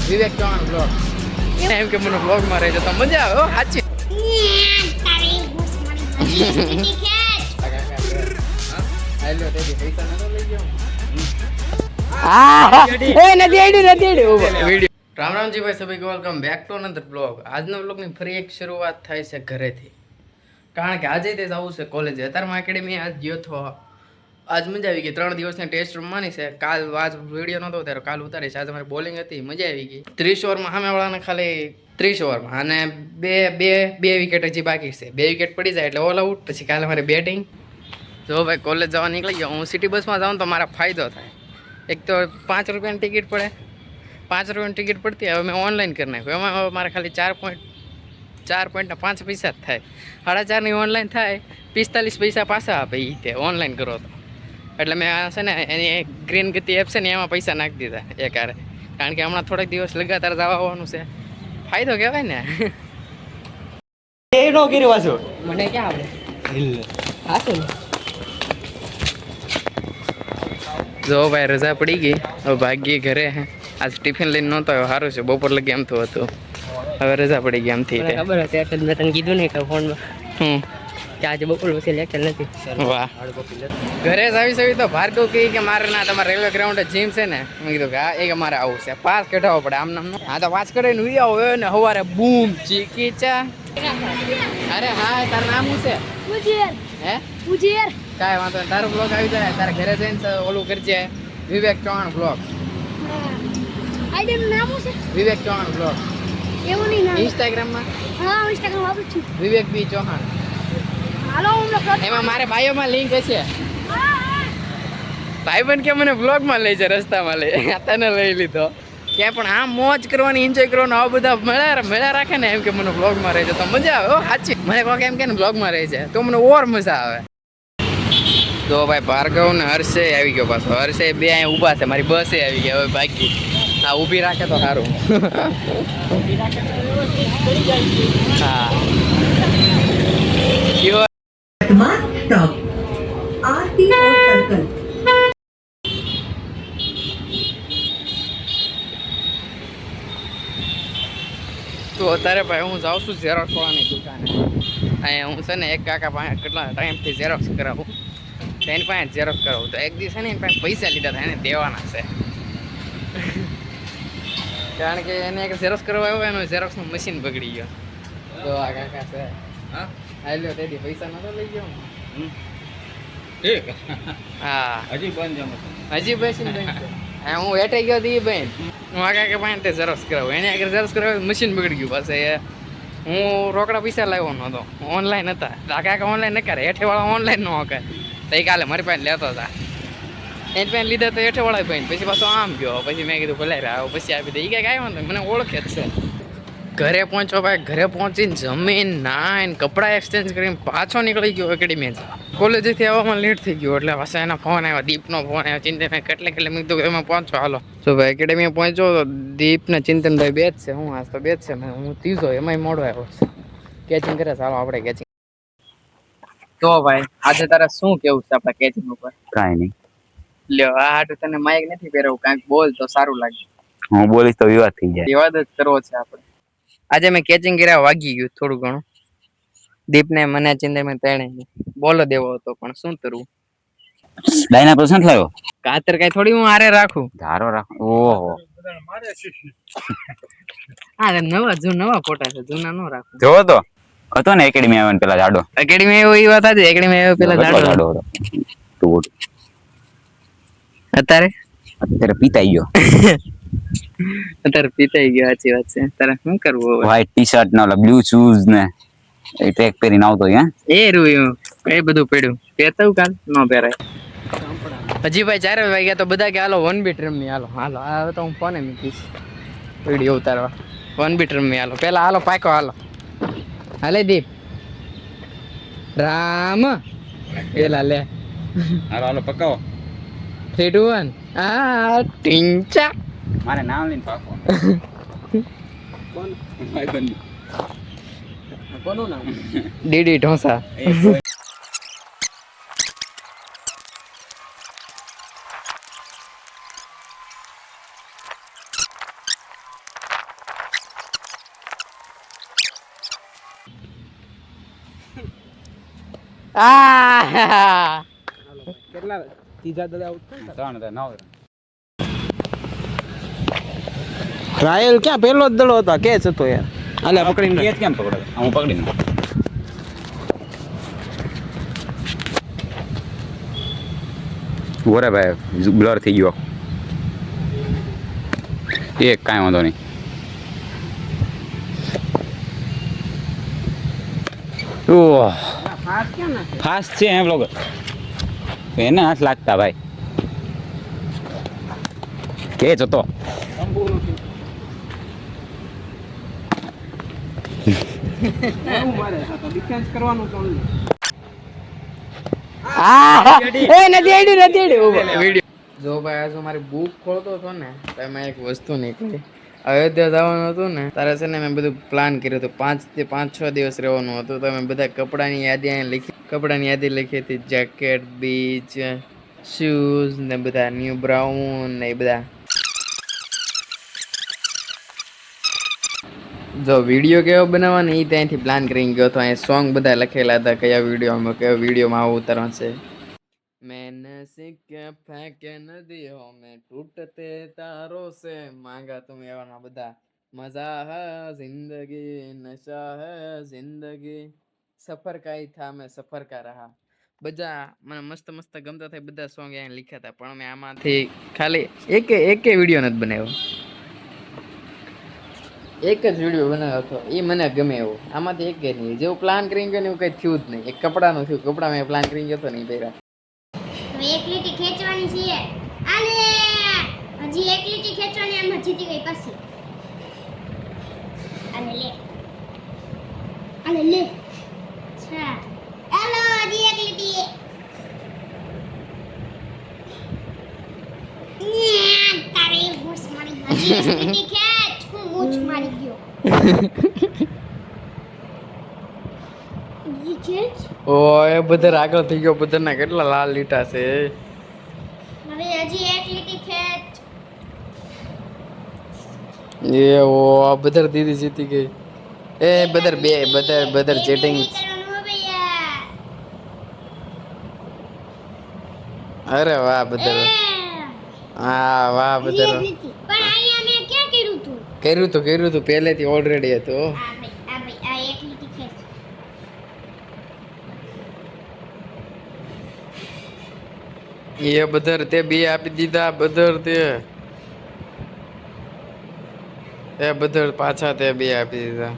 વિવેક Chauhan blog એમ કે મને blog માં રહેજો તો મજા આવે સાચી રામ રામજી ભાઈ સભી welcome back to another blog આજના બ્લોગની ફરી એક શરૂઆત થાય છે ઘરેથી કારણ કે આજે તે જવું છે કોલેજે અત્યારમાં એકેડેમી આજ ગયો હતો આજ મજા આવી ગઈ 3 દિવસની ટેસ્ટ રમવાની છે કાલ આજ વિડીયો નહોતો ત્યારે કાલ ઉતારીશ આજે મારી બોલિંગ હતી મજા આવી ગઈ 30 ઓવરમાં સામેવાળાને ખાલી 30 ઓવરમાં અને બે વિકેટ હજી બાકી છે 2 વિકેટ પડી જાય એટલે ઓલ આઉટ પછી કાલે મારી બેટિંગ જો ભાઈ કોલેજ જવા નીકળી ગયો હું સિટી બસમાં જાઉં તો મારા ફાયદો થાય એક તો 5 રૂપિયાની ટિકિટ પડે 5 રૂપિયાની ટિકિટ પડતી હવે મેં ઓનલાઈન કરી નાખ્યું એમાં હવે મારે ખાલી 4.5 પૈસા જ થાય 4.5ની ઓનલાઈન થાય 45 પૈસા પાછા આપે એ તે ઓનલાઈન કરો તો એટલે મેં આ છે ને એની ગ્રીન ગતિ એપ છે ને એમાં પૈસા નાખી દીધા એકારે કારણ કે હમણાં થોડાક દિવસ લગાતાર જવા આવવાનું છે ફાયદો કહેવાય ને નો કર્યો વાસો મને ક્યાં આવડે હાચું જો ભાઈ રજા પડી ગઈ હવે ભાગ્યે ઘરે આજ ટિફિન લઈને નહોતો આવ્યો સારું છે બપોર લગી એમ થયું હતું હવે રજા પડી ગઈ એમથી ખબર હતી એટલે મેં તને કીધું નહીં કે ફોનમાં કે આજે બપોર પછી લેક્ચર નથી વાહ ઘરે જ આવી તો ભાર્ગવ કહે કે મારે ના તમારે રેલવે ગ્રાઉન્ડે જીમ છે ને મેં કીધું કે હા એ મારે આવું છે પાસ કઢાવવો પડે આમ નામ હા તો પાસ કઢાવીને ઉઈ આવો ને સવારે બૂમ ચીકી ચા અરે હા તારું નામ શું છે હે કાંઈ વાંધો નહીં તારો બ્લોગ આવી જાય તારે ઘરે જઈને ઓલું કરજે વિવેક ચૌહાણ બ્લોગ વિવેક ચૌહાણ બ્લોગ ઇન્સ્ટાગ્રામમાં વિવેક બી ચૌહાણ એમાં મારે બાયોમાં લિંક હશે ભાઈબંધ કે મને બ્લોગમાં લઈ જાય રસ્તામાં લઈ તને લઈ લીધો ક્યાંય પણ આમ મોજ કરવાની એન્જોય કરવાનું આવા બધા મેળા રાખે ને એમ કે મને બ્લોગમાં રહે છે તો મજા આવે સાચી મને કોઈક એમ કે ને બ્લોગમાં રહે છે તો મને ઓર મજા આવે તો ભાઈ ભાર્ગવ ને હર્ષે આવી ગયો પાછો હર્ષે બે અહીંયા ઊભા છે મારી બસે આવી ગયા હવે બાકી હા ઊભી રાખે તો સારું હા તો અત્યારે ભાઈ હું જાઉં છું ઝેરોક્સ વાળાની દુકાને અહીંયા હું છે ને એક કાકા પાસે કેટલા ટાઈમથી ઝેરોક્સ કરાવું એની પાસે ઝેરોક્સ કરાવું તો એક દિવસ છે ને એની પાસે પૈસા લીધા હતા એને દેવાના છે કારણ કે એને એક ઝેરોક્સ કરવા આવ્યો એનું ઝેરોક્સનું મશીન બગડી ગયો તો આ કાકા છે હા હાલ્યો તેથી પૈસા નતો લઈ ગયો હા હજી બેસીને હા હું એટાઈ ગયો હતી બેન હું આ કાકા પાસે ઝેરોક્સ કરાવું એને આગળ ઝેરોક્સ કરાવ્યું મશીન બગડી ગયું પાસે હું રોકડા પૈસા લાવ્યો નહોતો ઓનલાઈન હતા આ કાકા ઓનલાઈન ન કરે હેઠેવાળા ઓનલાઈન ન કરે તો એ કાલે મારી પાસે લેતો હતા એની પાસે લીધા તો હેઠેવાળા બેન પછી પાછો આમ ગયો પછી મેં કીધું ભલે આવો પછી આપી દે એ કાંઈક આવ્યો ને મને ઓળખે જ છે ઘરે પહોંચો ભાઈ ઘરે પહોંચીને જમીન નાઈને કપડાં એક્સચેન્જ કરીને પાછો નીકળી ગયો એકેડમી કોલેજથી આવવામાં લેટ થઈ ગયો એટલે પાછા એના ફોન આવ્યા દીપનો ફોન આવ્યો ચિંતન કેટલે મેં કીધું એમાં પહોંચો હાલો તો ભાઈ એકેડમી પહોંચ્યો તો દીપ ને ચિંતનભાઈ બે જ છે હું આજ તો બે જ છે મેં હું ત્રીજો એમાંય મોડો આવ્યો છે કેચિંગ કરે ચાલો આપણે કેચિંગ તો ભાઈ આજે તારે શું કેવું છે આપણા કેચિંગ ઉપર કાંઈ નહીં લ્યો આ હાટું તને માઇક નથી પહેરવું કાંઈક બોલ તો સારું લાગે હું બોલીશ તો વિવાદ થઈ જાય વિવાદ જ કરવો છે આપણે આજે મેં કેચિંગ કર્યા વાગી ગયું થોડું ઘણું દીપને મને ચિંતામાં તેણે બોલો દેવો હતો પણ શું કરવું ડાયના પ્રસન્ટ લાવ્યો કાતર કઈ થોડી હું હારે રાખું ધારો રાખો ઓહો હા નવા ફોટા છે જૂના નો રાખું જોવો તો હતો ને એકેડમી આવ્યો ને પેલા જાડો એકેડમી આવ્યો એ વાત હતી એકેડમી આવ્યો પેલા જાડો હતો અત્યારે પીતાઈ ગયો સાચી વાત છે તારે શું કરવું વ્હાઈટ ટી શર્ટ ને ઓલા બ્લુ શૂઝ ને એ ટ્રેક પહેરીને આવતો એ રૂયું એ બધું પડ્યું પહેરતા કાલ ન પહેરાય હજી ભાઈ 4 વાગ્યા તો બધા કે હાલો 1 બીટ રમી હાલો હવે તો હું ફોને મૂકીશ વિડીયો ઉતારવા 1 બીટ રમી હાલો પેલા હાલો પાકો હાલો હાલે દીપ રામ પેલા લે હાલો પકાવો 3 2 1 આ ટીંચા મારે નામ લઈને પાકો કોનું નામ ડીડી ઢોસા આ કેટલા ત્રીજા દડા આઉટ થાય 3 9 રાયલ ક્યાં પહેલો જ દડો હતો કેચ હતો યાર હાલે પકડીને કેચ કેમ પકડે હું પકડીને ઓરે ભાઈ બ્લર થઈ ગયો એક કાંઈ વાંધો નહીં ઓહ ફાસ્ટ ક્યાં નાખે ફાસ્ટ છે એમ લોકો એને હાથ લાગતા ભાઈ કેચ હતો એવું મારે તો ડિફેન્સ કરવાનું તો નહીં. એ નથી આડ્યું જો ભાઈ આજે મારી બુક ખોલતો હતો ને તો એમાં એક વસ્તુ નીકળી અયોધ્યા જવાનું હતું ને તારે છે ને મેં બધું પ્લાન કર્યું હતું 5 દિવસ રહેવાનું હતું તો મેં બધા કપડાની યાદી લખી હતી જેકેટ બીચ શૂઝ ને બધા ન્યૂ બ્રાઉન ને એ બધા જો વિડીયો કેવો બનાવવાનો એ ત્યાંથી પ્લાન કરીને ગયો હતો અહીંયા સોંગ બધા લખેલા હતા કયા વિડીયોમાં આવું ઉતારવાનું છે मैंने सिक्के फेंके नदियों में टूटते तारों से मांगा तुम एवाना બધા મજા હે જિંદગી નશા હે જિંદગી સફર કા ही था मैं सफर का रहा બધા મને મસ્ત ગમતા થાય બધા સોંગ અહીંયા લખ્યા હતા પણ મેં આમાંથી ખાલી એક વિડીયો નથી બનાવ્યો એક જ વિડીયો બનાવ્યો હતો એ મને ગમે એવો આમાંથી એક નહીં જેવું પ્લાન કરીને ગયો ને એવું કંઈ થયું જ નહીં એક કપડાનું થયું કપડા મેં પ્લાન કરીને ગયો હતો નહીં પહેર્યા એક લીટી ખેંચવાની છે આલે હજી એક લીટી ખેંચવાની એમ જીતી ગઈ પછી આલે લે અચ્છા હેલો હજી એક લીટી તારે મૂછ મારી હજી એક લીટી ખેંચ હું મૂછ મારી ગયો હજી ખેંચ ઓય બધા આગળ થઈ ગયો બધાના કેટલા લાલ લીટા છે હવે હજી એક લીટી ખેંચ એ ઓ બદર દીદી જીતી ગઈ એ બદર ચેટિંગ અરે વાહ બદર હા વાહ બદર પણ અહીંયા મેં ક્યાં કર્યું હતું પહેલેથી ઓલરેડી હતું આ એક લીટી ખેંચ એ બદર તે બે આપી દીધા બદર તે એ બદર પાછા તે બે આપી દીધા